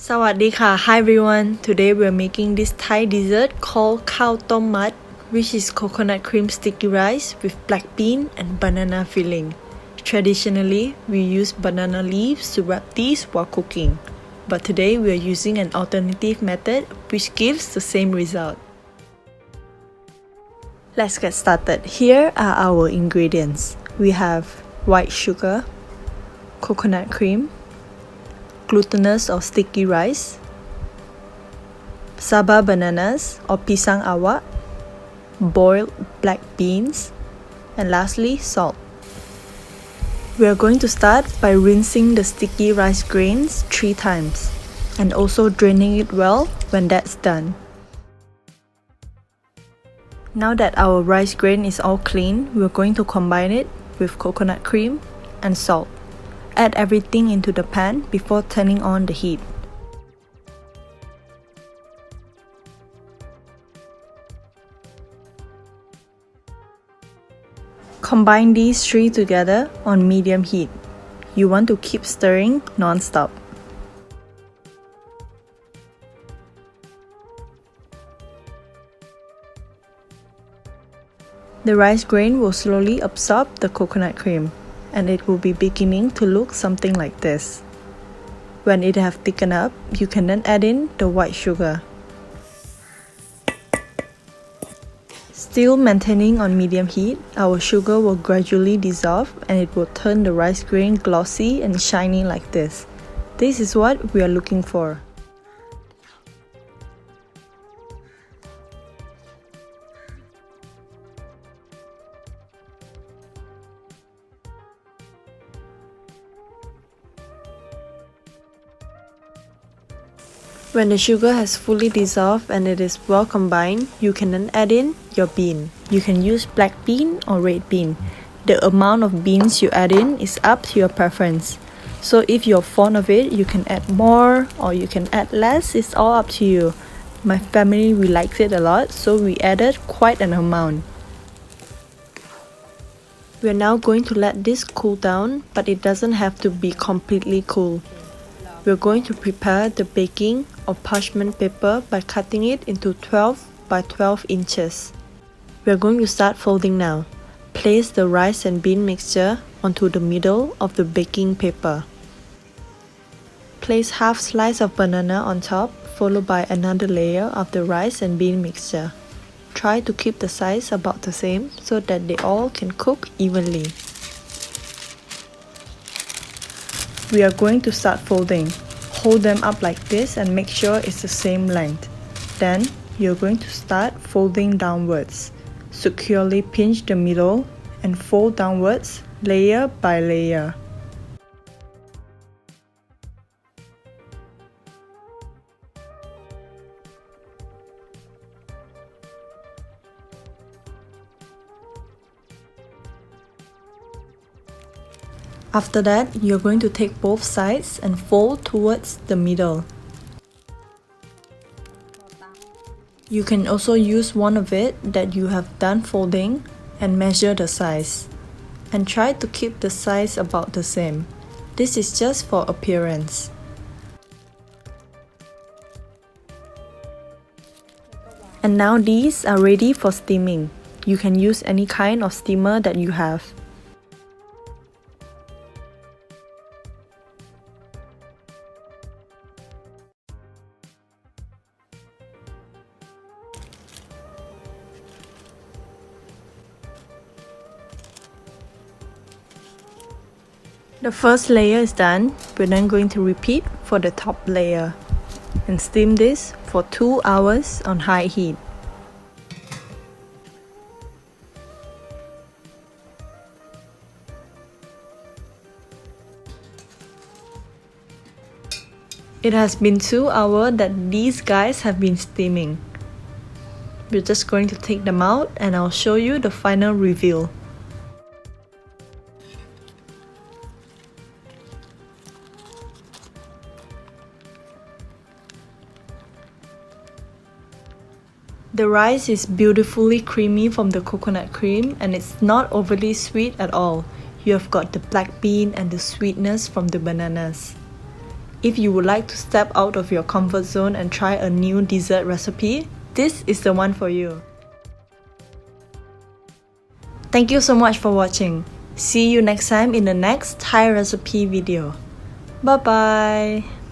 Sawadee-ka. Hi everyone. Today we're making this Thai dessert called Khao Tom Mud, which is coconut cream sticky rice with black bean and banana filling. Traditionally, we use banana leaves to wrap these while cooking, but today we are using an alternative method which gives the same result. Let's get started. Here are our ingredients. We have white sugar, coconut cream, glutinous or sticky rice, Saba bananas or pisang awak, boiled black beans, and lastly salt. We are going to start by rinsing the sticky rice grains 3 times and also draining it well when that's done. Now that our rice grain is all clean, we're going to combine it with coconut cream and salt. Add everything into the pan before turning on the heat. Combine these 3 together on medium heat. You want to keep stirring non-stop. The rice grain will slowly absorb the coconut cream, and it will be beginning to look something like this. When it have thickened up, you can then add in the white sugar. Still maintaining on medium heat, our sugar will gradually dissolve and it will turn the rice grain glossy and shiny like this. This is what we are looking for. When the sugar has fully dissolved and it is well combined, you can then add in your bean. You can use black bean or red bean. The amount of beans you add in is up to your preference. So if you're fond of it, you can add more or you can add less, it's all up to you. My family, we liked it a lot, so we added quite an amount. We are now going to let this cool down, but it doesn't have to be completely cool. We're going to prepare the baking of parchment paper by cutting it into 12 by 12 inches. We're going to start folding now. Place the rice and bean mixture onto the middle of the baking paper. Place half slice of banana on top, followed by another layer of the rice and bean mixture. Try to keep the size about the same so that they all can cook evenly. We are going to start folding. Hold them up like this and make sure it's the same length. Then, you're going to start folding downwards. Securely pinch the middle and fold downwards layer by layer. After that, you're going to take both sides and fold towards the middle. You can also use one of it that you have done folding and measure the size. And try to keep the size about the same. This is just for appearance. And now these are ready for steaming. You can use any kind of steamer that you have. The first layer is done. We're then going to repeat for the top layer and steam this for 2 hours on high heat. It has been 2 hours that these guys have been steaming. We're just going to take them out and I'll show you the final reveal. The rice is beautifully creamy from the coconut cream and it's not overly sweet at all. You have got the black bean and the sweetness from the bananas. If you would like to step out of your comfort zone and try a new dessert recipe, this is the one for you. Thank you so much for watching. See you next time in the next Thai recipe video. Bye bye!